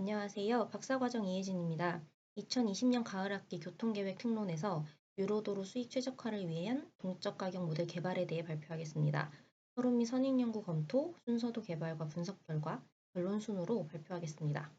안녕하세요. 박사과정 이혜진입니다. 2020년 가을학기 교통계획 특론에서 유로도로 수익 최적화를 위한 동적 가격 모델 개발에 대해 발표하겠습니다. 서론 및 선행 연구 검토, 순서도 개발과 분석 결과, 결론 순으로 발표하겠습니다.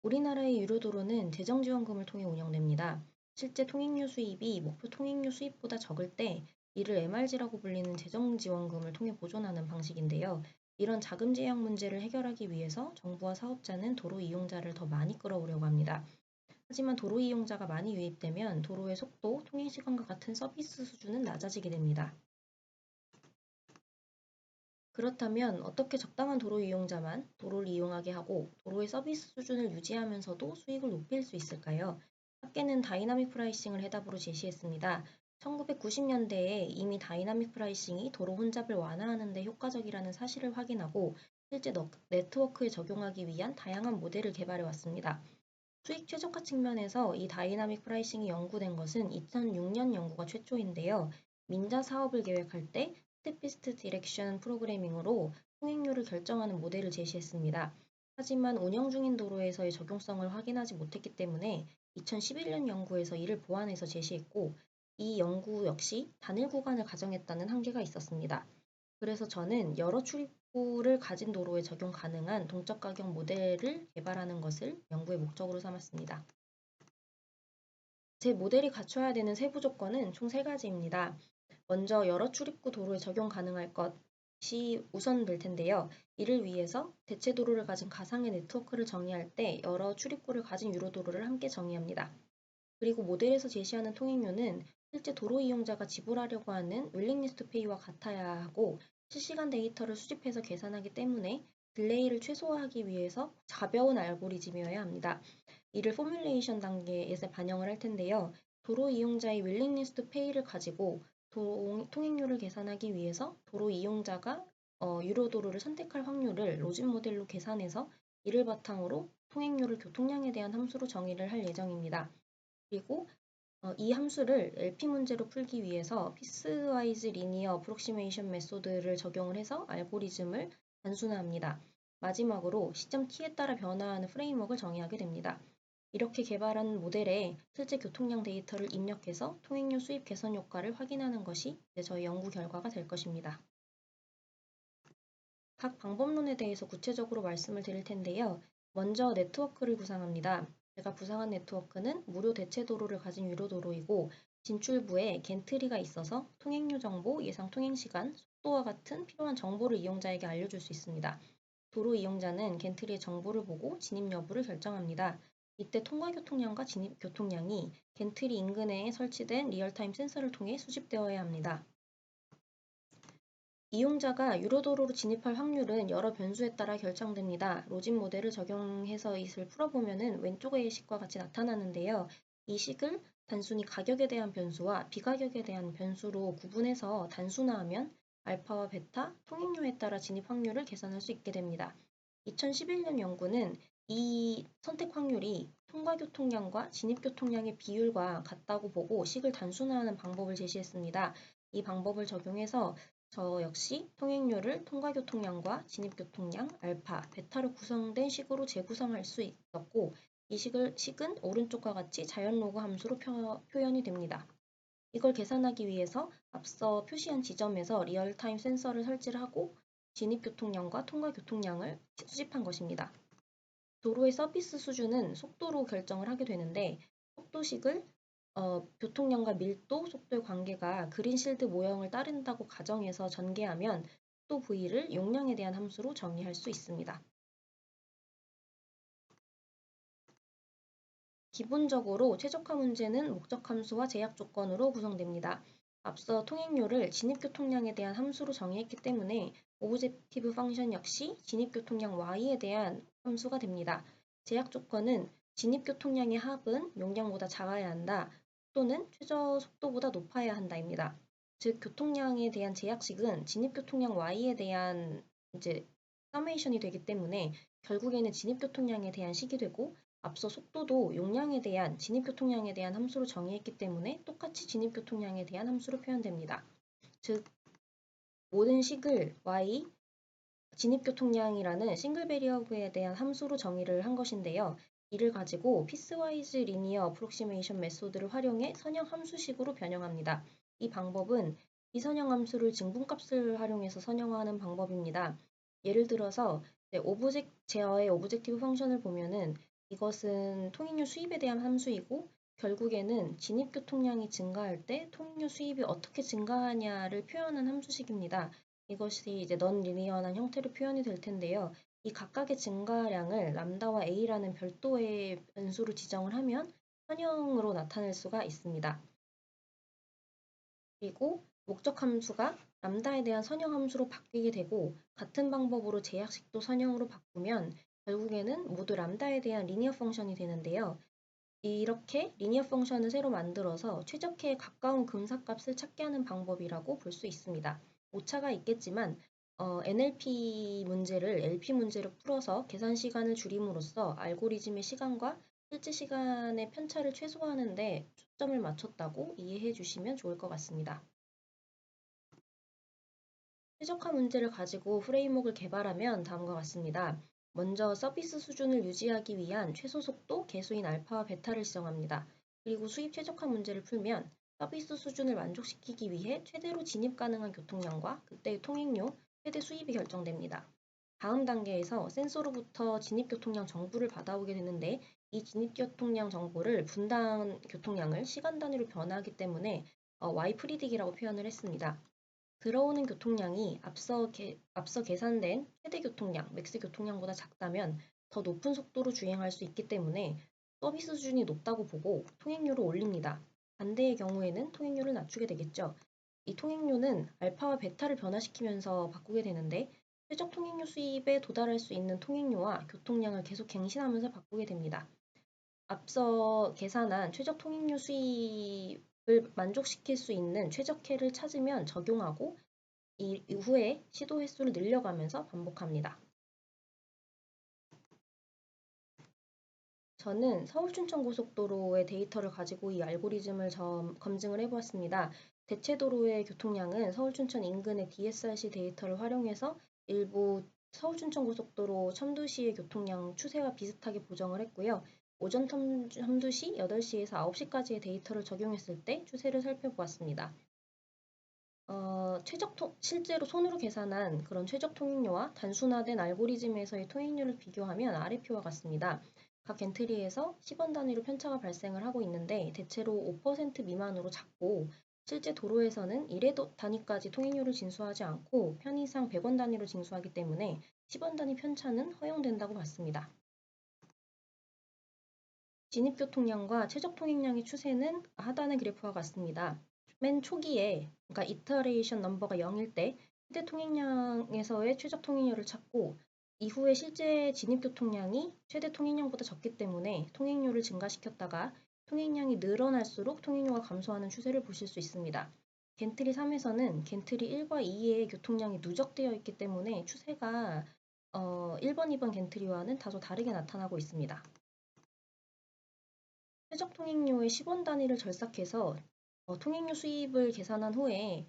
우리나라의 유로도로는 재정지원금을 통해 운영됩니다. 실제 통행료 수입이 목표 통행료 수입보다 적을 때 이를 MRG라고 불리는 재정지원금을 통해 보존하는 방식인데요. 이런 자금 제약 문제를 해결하기 위해서 정부와 사업자는 도로 이용자를 더 많이 끌어오려고 합니다. 하지만 도로 이용자가 많이 유입되면 도로의 속도, 통행 시간과 같은 서비스 수준은 낮아지게 됩니다. 그렇다면 어떻게 적당한 도로 이용자만 도로를 이용하게 하고 도로의 서비스 수준을 유지하면서도 수익을 높일 수 있을까요? 학계는 다이나믹 프라이싱을 해답으로 제시했습니다. 1990년대에 이미 다이나믹 프라이싱이 도로 혼잡을 완화하는 데 효과적이라는 사실을 확인하고 실제 네트워크에 적용하기 위한 다양한 모델을 개발해 왔습니다. 수익 최적화 측면에서 이 다이나믹 프라이싱이 연구된 것은 2006년 연구가 최초인데요. 민자 사업을 계획할 때 스태피스트 디렉션 프로그래밍으로 통행료를 결정하는 모델을 제시했습니다. 하지만 운영 중인 도로에서의 적용성을 확인하지 못했기 때문에 2011년 연구에서 이를 보완해서 제시했고, 이 연구 역시 단일 구간을 가정했다는 한계가 있었습니다. 그래서 저는 여러 출입구를 가진 도로에 적용 가능한 동적 가격 모델을 개발하는 것을 연구의 목적으로 삼았습니다. 제 모델이 갖춰야 되는 세부 조건은 총 3가지입니다. 먼저 여러 출입구 도로에 적용 가능할 것이 우선될 텐데요. 이를 위해서 대체 도로를 가진 가상의 네트워크를 정의할 때 여러 출입구를 가진 유로 도로를 함께 정의합니다. 그리고 모델에서 제시하는 통행료는 실제 도로 이용자가 지불하려고 하는 윌링리스트 페이와 같아야 하고 실시간 데이터를 수집해서 계산하기 때문에 딜레이를 최소화하기 위해서 가벼운 알고리즘이어야 합니다. 이를 포뮬레이션 단계에서 반영을 할 텐데요. 도로 이용자의 윌링리스트 페이를 가지고 통행료를 계산하기 위해서 도로 이용자가 유료도로를 선택할 확률을 로진 모델로 계산해서 이를 바탕으로 통행료를 교통량에 대한 함수로 정의를 할 예정입니다. 그리고 이 함수를 LP 문제로 풀기 위해서 피스와이즈 리니어 어프록시메이션 메소드를 적용을 해서 알고리즘을 단순화합니다. 마지막으로 시점 t에 따라 변화하는 프레임워크를 정의하게 됩니다. 이렇게 개발한 모델에 실제 교통량 데이터를 입력해서 통행료 수입 개선 효과를 확인하는 것이 저희 연구 결과가 될 것입니다. 각 방법론에 대해서 구체적으로 말씀을 드릴 텐데요. 먼저 네트워크를 구상합니다. 제가 구상한 네트워크는 무료 대체 도로를 가진 유료 도로이고 진출부에 겐트리가 있어서 통행료 정보, 예상 통행시간, 속도와 같은 필요한 정보를 이용자에게 알려줄 수 있습니다. 도로 이용자는 겐트리의 정보를 보고 진입 여부를 결정합니다. 이때 통과 교통량과 진입 교통량이 겐트리 인근에 설치된 리얼타임 센서를 통해 수집되어야 합니다. 이용자가 유료도로로 진입할 확률은 여러 변수에 따라 결정됩니다. 로진 모델을 적용해서 이것을 풀어보면 왼쪽의 식과 같이 나타나는데요. 이 식을 단순히 가격에 대한 변수와 비가격에 대한 변수로 구분해서 단순화하면 알파와 베타, 통행료에 따라 진입 확률을 계산할 수 있게 됩니다. 2011년 연구는 이 선택 확률이 통과 교통량과 진입 교통량의 비율과 같다고 보고 식을 단순화하는 방법을 제시했습니다. 이 방법을 적용해서 저 역시 통행료를 통과 교통량과 진입 교통량, 알파, 베타로 구성된 식으로 재구성할 수 있었고 이 식은 오른쪽과 같이 자연 로그 함수로 표현이 됩니다. 이걸 계산하기 위해서 앞서 표시한 지점에서 리얼타임 센서를 설치를 하고 진입 교통량과 통과 교통량을 수집한 것입니다. 도로의 서비스 수준은 속도로 결정을 하게 되는데 속도식을 교통량과 밀도, 속도의 관계가 그린실드 모형을 따른다고 가정해서 전개하면 속도 V를 용량에 대한 함수로 정의할 수 있습니다. 기본적으로 최적화 문제는 목적 함수와 제약 조건으로 구성됩니다. 앞서 통행료를 진입교통량에 대한 함수로 정의했기 때문에 오브젝티브 펑션 역시 진입교통량 y에 대한 함수가 됩니다. 제약 조건은 진입교통량의 합은 용량보다 작아야 한다. 또는 최저 속도보다 높아야 한다입니다. 즉 교통량에 대한 제약식은 진입교통량 y에 대한 서메이션이 되기 때문에 결국에는 진입교통량에 대한 식이 되고 앞서 속도도 용량에 대한 진입교통량에 대한 함수로 정의했기 때문에 똑같이 진입교통량에 대한 함수로 표현됩니다. 즉 모든 식을 y 진입교통량이라는 싱글 베리어브에 대한 함수로 정의를 한 것인데요. 이를 가지고 피스와이즈 리니어 어프록시메이션 메소드를 활용해 선형 함수식으로 변형합니다. 이 방법은 비선형 함수를 증분값을 활용해서 선형화하는 방법입니다. 예를 들어서 오브젝 제어의 오브젝티브 펑션을 보면은 이것은 통행료 수입에 대한 함수이고 결국에는 진입교통량이 증가할 때 통행료 수입이 어떻게 증가하냐를 표현한 함수식입니다. 이것이 이제 넌리니어한 형태로 표현이 될 텐데요. 이 각각의 증가량을 람다와 a라는 별도의 변수로 지정을 하면 선형으로 나타낼 수가 있습니다. 그리고 목적 함수가 람다에 대한 선형 함수로 바뀌게 되고 같은 방법으로 제약식도 선형으로 바꾸면 결국에는 모두 람다에 대한 리니어 펑션이 되는데요. 이렇게 리니어 펑션을 새로 만들어서 최적해에 가까운 금사값을 찾게 하는 방법이라고 볼 수 있습니다. 오차가 있겠지만 NLP 문제를 LP 문제로 풀어서 계산 시간을 줄임으로써 알고리즘의 시간과 실제 시간의 편차를 최소화하는 데 초점을 맞췄다고 이해해 주시면 좋을 것 같습니다. 최적화 문제를 가지고 프레임워크를 개발하면 다음과 같습니다. 먼저 서비스 수준을 유지하기 위한 최소 속도 개수인 알파와 베타를 지정합니다. 그리고 수입 최적화 문제를 풀면 서비스 수준을 만족시키기 위해 최대로 진입 가능한 교통량과 그때의 통행료, 최대 수입이 결정됩니다. 다음 단계에서 센서로부터 진입 교통량 정보를 받아오게 되는데 이 진입 교통량 정보를 분당 교통량을 시간 단위로 변화하기 때문에 Y 프리딕이라고 표현을 했습니다. 들어오는 교통량이 앞서 계산된 최대 교통량, 맥스 교통량보다 작다면 더 높은 속도로 주행할 수 있기 때문에 서비스 수준이 높다고 보고 통행료를 올립니다. 반대의 경우에는 통행료를 낮추게 되겠죠. 이 통행료는 알파와 베타를 변화시키면서 바꾸게 되는데 최적 통행료 수입에 도달할 수 있는 통행료와 교통량을 계속 갱신하면서 바꾸게 됩니다. 앞서 계산한 최적 통행료 수입을 만족시킬 수 있는 최적해를 찾으면 적용하고 이후에 시도 횟수를 늘려가면서 반복합니다. 저는 서울 춘천 고속도로의 데이터를 가지고 이 알고리즘을 검증을 해보았습니다. 대체도로의 교통량은 서울 춘천 인근의 DSRC 데이터를 활용해서 일부 서울 춘천 고속도로 첨두시의 교통량 추세와 비슷하게 보정을 했고요. 오전 첨두시 8시에서 9시까지의 데이터를 적용했을 때 추세를 살펴보았습니다. 실제로 손으로 계산한 그런 최적 통행료와 단순화된 알고리즘에서의 통행료를 비교하면 아래 표와 같습니다. 각 엔트리에서 10원 단위로 편차가 발생을 하고 있는데 대체로 5% 미만으로 작고 실제 도로에서는 1회 단위까지 통행료를 징수하지 않고 편의상 100원 단위로 징수하기 때문에 10원 단위 편차는 허용된다고 봤습니다. 진입교통량과 최적 통행량의 추세는 하단의 그래프와 같습니다. 맨 초기에, 그러니까 이터레이션 넘버가 0일 때 최대 통행량에서의 최적 통행료를 찾고 이후에 실제 진입교통량이 최대 통행량보다 적기 때문에 통행료를 증가시켰다가 통행량이 늘어날수록 통행료가 감소하는 추세를 보실 수 있습니다. 겐트리 3에서는 겐트리 1과 2의 교통량이 누적되어 있기 때문에 추세가 1번, 2번 겐트리와는 다소 다르게 나타나고 있습니다. 최적 통행료의 10원 단위를 절삭해서 통행료 수입을 계산한 후에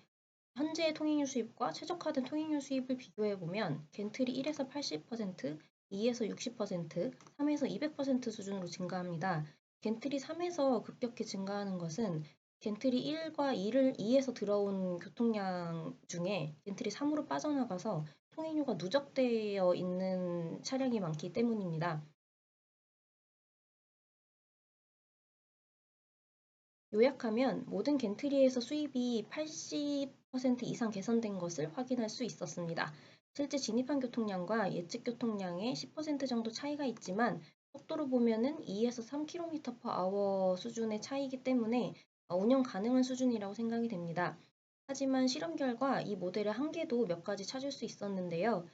현재의 통행료 수입과 최적화된 통행료 수입을 비교해보면 겐트리 1에서 80%, 2에서 60%, 3에서 200% 수준으로 증가합니다. 겐트리 3에서 급격히 증가하는 것은 겐트리 1과 2에서 들어온 교통량 중에 겐트리 3으로 빠져나가서 통행료가 누적되어 있는 차량이 많기 때문입니다. 요약하면 모든 겐트리에서 수입이 80% 이상 개선된 것을 확인할 수 있었습니다. 실제 진입한 교통량과 예측 교통량의 10% 정도 차이가 있지만 속도로 보면은 2에서 3km/h 수준의 차이이기 때문에 운영 가능한 수준이라고 생각이 됩니다. 하지만 실험 결과 이 모델의 한계도 몇 가지 찾을 수 있었는데요.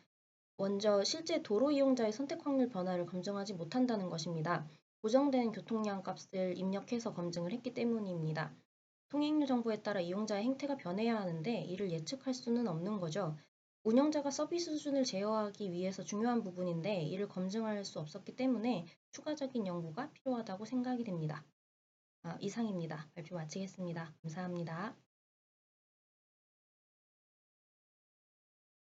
먼저 실제 도로 이용자의 선택 확률 변화를 검증하지 못한다는 것입니다. 고정된 교통량 값을 입력해서 검증을 했기 때문입니다. 통행료 정보에 따라 이용자의 행태가 변해야 하는데 이를 예측할 수는 없는 거죠. 운영자가 서비스 수준을 제어하기 위해서 중요한 부분인데 이를 검증할 수 없었기 때문에 추가적인 연구가 필요하다고 생각이 됩니다. 이상입니다. 발표 마치겠습니다. 감사합니다.